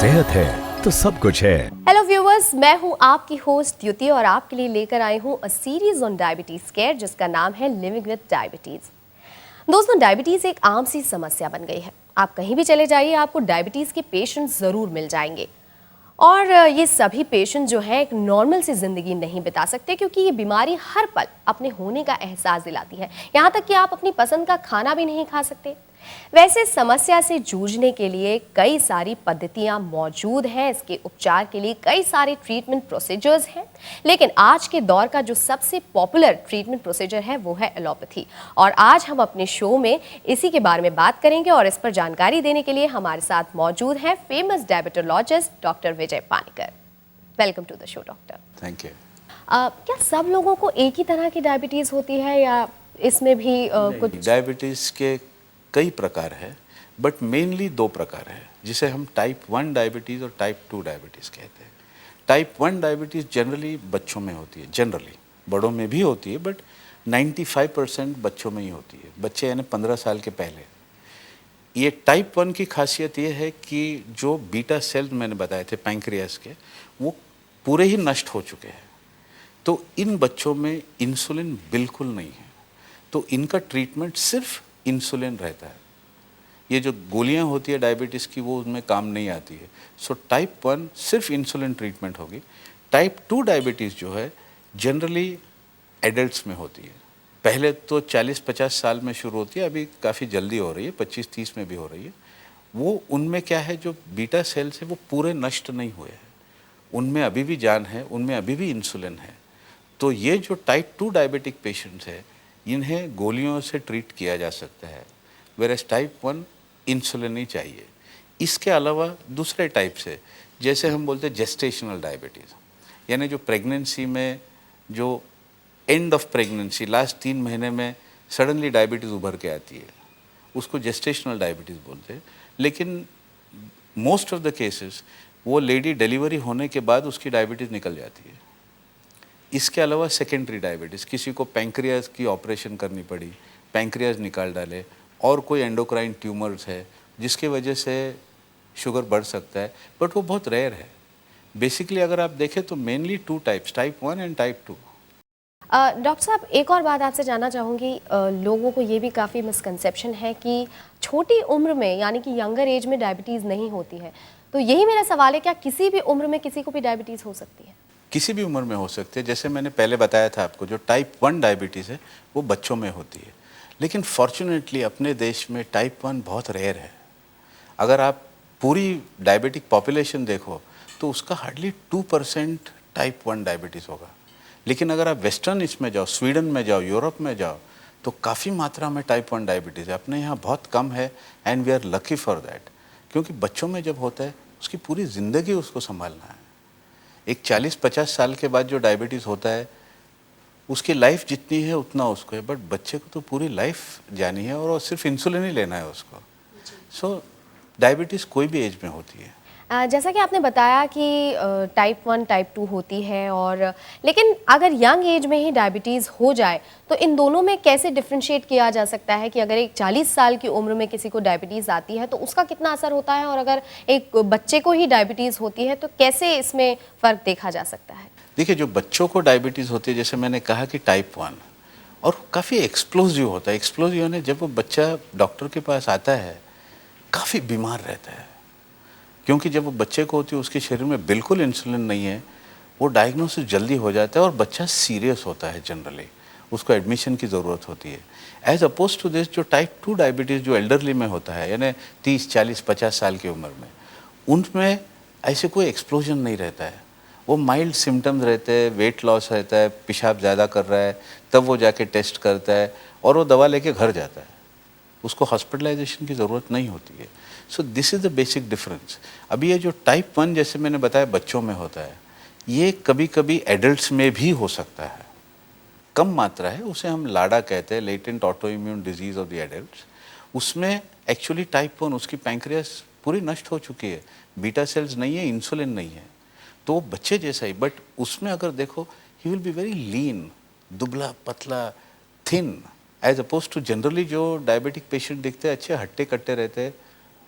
सेहत है तो सब कुछ है। हेलो व्यूवर्स, मैं हूं आपकी होस्ट द्युति और आपके लिए लेकर आई हूं a series on diabetes care जिसका नाम है लिविंग विद डायबिटीज। दोस्तों, डायबिटीज एक आम सी समस्या बन गई है। आप कहीं भी चले जाइए, आपको डायबिटीज के पेशेंट जरूर मिल जाएंगे। और ये सभी पेशेंट जो हैं एक नॉर्मल सी जिंदगी नहीं बिता सकते, क्योंकि ये बीमारी हर पल अपने होने का एहसास दिलाती है। यहाँ तक कि आप अपनी पसंद का खाना भी नहीं खा सकते। वैसे समस्या से जूझने के लिए कई सारी पद्धतियां मौजूद हैं। इसके उपचार के लिए कई सारे ट्रीटमेंट प्रोसीजर्स हैं, लेकिन आज के दौर का जो सबसे पॉपुलर ट्रीटमेंट प्रोसीजर है वो है एलोपैथी। और आज हम अपने शो में इसी के बारे में बात करेंगे और इस पर जानकारी देने के लिए हमारे साथ मौजूद हैं famous diabetologist doctor Vijay Panikar. Welcome to the show doctor. Thank you. क्या सब लोगों को एक ही तरह की डायबिटीज होती है या इसमें भी कुछ? डायबिटीज़ के कई प्रकार है, बट मेनली दो प्रकार है, जिसे हम टाइप 1 डायबिटीज़ और टाइप 2 डायबिटीज़ कहते हैं। टाइप 1 डायबिटीज़ जनरली बच्चों में होती है, जनरली बड़ों में भी होती है, बट 95% बच्चों में ही होती है, बच्चे यानी 15 साल के पहले। ये टाइप 1 की खासियत ये है कि जो बीटा सेल्स मैंने बताए थे पैंक्रियास के, वो पूरे ही नष्ट हो चुके हैं। तो इन बच्चों में इंसुलिन बिल्कुल नहीं है, तो इनका ट्रीटमेंट सिर्फ इंसुलिन रहता है। ये जो गोलियां होती है डायबिटीज़ की, वो उसमें काम नहीं आती है। सो टाइप 1 सिर्फ इंसुलिन ट्रीटमेंट होगी। टाइप 2 डायबिटीज़ जो है जनरली एडल्ट्स में होती है। पहले तो 40-50 साल में शुरू होती है, अभी काफ़ी जल्दी हो रही है, 25-30 में भी हो रही है। वो उनमें क्या है, जो बीटा सेल्स है वो पूरे नष्ट नहीं हुए हैं, उनमें अभी भी जान है, उनमें अभी भी इंसुलिन है। तो ये जो टाइप 2 डायबिटिक पेशेंट्स है, इन्हें गोलियों से ट्रीट किया जा सकता है, वेरएस टाइप 1 इंसुलिन ही चाहिए। इसके अलावा दूसरे टाइप से, जैसे हम बोलते हैं जेस्टेशनल डायबिटीज़, यानी जो प्रेगनेंसी में, जो एंड ऑफ प्रेगनेंसी लास्ट 3 महीने में सडनली डायबिटीज़ उभर के आती है, उसको जेस्टेशनल डायबिटीज़ बोलते हैं। लेकिन मोस्ट ऑफ द केसेस वो लेडी डिलीवरी होने के बाद उसकी डायबिटीज़ निकल जाती है। इसके अलावा सेकेंडरी डायबिटीज़, किसी को पैंक्रियाज की ऑपरेशन करनी पड़ी, पैंक्रियाज निकाल डाले, और कोई एंडोक्राइन ट्यूमर्स है जिसकी वजह से शुगर बढ़ सकता है, बट वो बहुत रेयर है। बेसिकली अगर आप देखें तो mainly 2 types, type 1 and type 2। Doctor साहब, एक और बात आपसे जानना चाहूँगी। लोगों को ये भी काफ़ी मिसकंसेप्शन है कि छोटी उम्र में, यानी कि यंगर एज में डायबिटीज़ नहीं होती है। तो यही मेरा सवाल है, क्या किसी भी उम्र में किसी को भी डायबिटीज़ हो सकती है? किसी भी उम्र में हो सकते हैं। जैसे मैंने पहले बताया था आपको, जो टाइप 1 डायबिटीज़ है वो बच्चों में होती है, लेकिन फॉर्चुनेटली अपने देश में टाइप 1 बहुत रेयर है। अगर आप पूरी डायबिटिक पॉपुलेशन देखो तो उसका हार्डली 2% टाइप 1 डायबिटीज़ होगा। लेकिन अगर आप वेस्टर्न इसमें जाओ, स्वीडन में जाओ, यूरोप में जाओ, तो काफ़ी मात्रा में टाइप 1 डायबिटीज़ है। अपने यहाँ बहुत कम है, and we are lucky for that, क्योंकि बच्चों में जब होता है उसकी पूरी ज़िंदगी उसको संभालना है। एक 40-50 साल के बाद जो डायबिटीज़ होता है, उसकी लाइफ जितनी है उतना उसको है, बट बच्चे को तो पूरी लाइफ जानी है और सिर्फ इंसुलिन ही लेना है उसको। सो डायबिटीज़ कोई भी एज में होती है। जैसा कि आपने बताया कि टाइप 1 टाइप 2 होती है, और लेकिन अगर यंग एज में ही डायबिटीज़ हो जाए तो इन दोनों में कैसे डिफ्रेंशिएट किया जा सकता है कि अगर एक 40 साल की उम्र में किसी को डायबिटीज़ आती है तो उसका कितना असर होता है, और अगर एक बच्चे को ही डायबिटीज़ होती है तो कैसे इसमें फ़र्क देखा जा सकता है? देखिए, जो बच्चों को डायबिटीज़ होती है, जैसे मैंने कहा कि टाइप 1, और काफ़ी एक्सप्लोजिव होता है। एक्सप्लोजिव यानी जब वो बच्चा डॉक्टर के पास आता है काफ़ी बीमार रहता है, क्योंकि जब वो बच्चे को होती है उसके शरीर में बिल्कुल इंसुलिन नहीं है, वो डायग्नोसिस जल्दी हो जाता है और बच्चा सीरियस होता है जनरली, उसको एडमिशन की ज़रूरत होती है। एज अपोज टू दिस, जो टाइप 2 डायबिटीज़ जो एल्डरली में होता है, यानी 30-40-50 साल की उम्र में, उनमें ऐसे कोई एक्सप्लोजन नहीं रहता है। वो माइल्ड सिम्टम्स रहते हैं, वेट लॉस रहता है, पेशाब ज़्यादा कर रहा है, तब वो जाके टेस्ट करता है और वो दवा लेके घर जाता है, उसको हॉस्पिटलाइजेशन की ज़रूरत नहीं होती है। So this is the basic difference. अभी ये जो टाइप 1, जैसे मैंने बताया, बच्चों में होता है, ये कभी कभी एडल्ट्स में भी हो सकता है, कम मात्रा है, उसे हम लाडा कहते हैं, latent auto immune disease of the adults. उसमें एक्चुअली टाइप 1, उसकी पैंक्रियास पूरी नष्ट हो चुकी है, बीटा सेल्स नहीं है, इंसुलिन नहीं है, तो वो बच्चे जैसा ही, बट उसमें अगर देखो he will be very lean, दुबला पतला, thin, as oppose to generally जो डायबिटिक पेशेंट दिखते हैं अच्छे हट्टे कट्टे रहते हैं,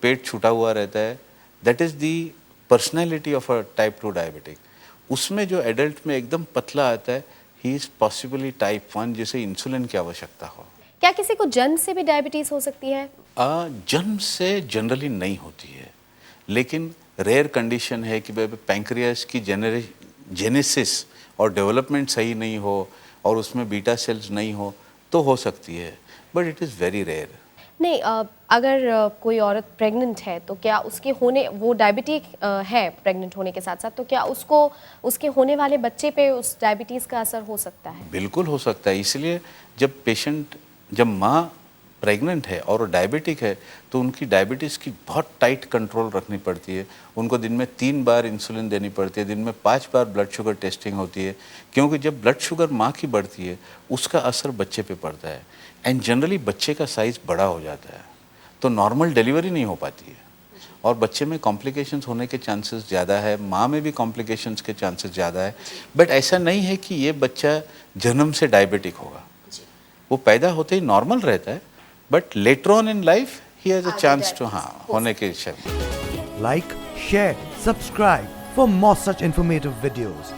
पेट छूटा हुआ रहता है। That is the personality of a type 2 diabetic, उसमें जो एडल्ट में एकदम पतला आता है, ही इज़ पॉसिबली टाइप 1 जिसे इंसुलिन की आवश्यकता हो। क्या किसी को जन्म से भी डायबिटीज हो सकती है? जन्म से जनरली नहीं होती है, लेकिन रेयर कंडीशन है कि पैंक्रियास की जेनेसिस और डेवलपमेंट सही नहीं हो और उसमें बीटा सेल्स नहीं हो तो हो सकती है, but it is very rare. नहीं, अगर कोई औरत प्रेग्नेंट है तो क्या उसके होने वो डायबिटिक है प्रेग्नेंट होने के साथ साथ, तो क्या उसको उसके होने वाले बच्चे पे उस डायबिटीज़ का असर हो सकता है? बिल्कुल हो सकता है। इसलिए जब माँ प्रेग्नेंट है और वो डायबिटिक है तो उनकी डायबिटीज़ की बहुत टाइट कंट्रोल रखनी पड़ती है। उनको दिन में 3 बार इंसुलिन देनी पड़ती है, दिन में 5 बार ब्लड शुगर टेस्टिंग होती है, क्योंकि जब ब्लड शुगर माँ की बढ़ती है उसका असर बच्चे पे पड़ता है एंड जनरली बच्चे का साइज़ बड़ा हो जाता है, तो नॉर्मल डिलीवरी नहीं हो पाती है और बच्चे में कॉम्प्लिकेशंस होने के चांसेस ज़्यादा है, माँ में भी कॉम्प्लिकेशंस के चांसेस ज़्यादा है। बट ऐसा नहीं है कि ये बच्चा जन्म से डायबिटिक होगा, वो पैदा होते ही नॉर्मल रहता है, but later on in life he has a chance to होने के। Like, share, subscribe for more such informative videos.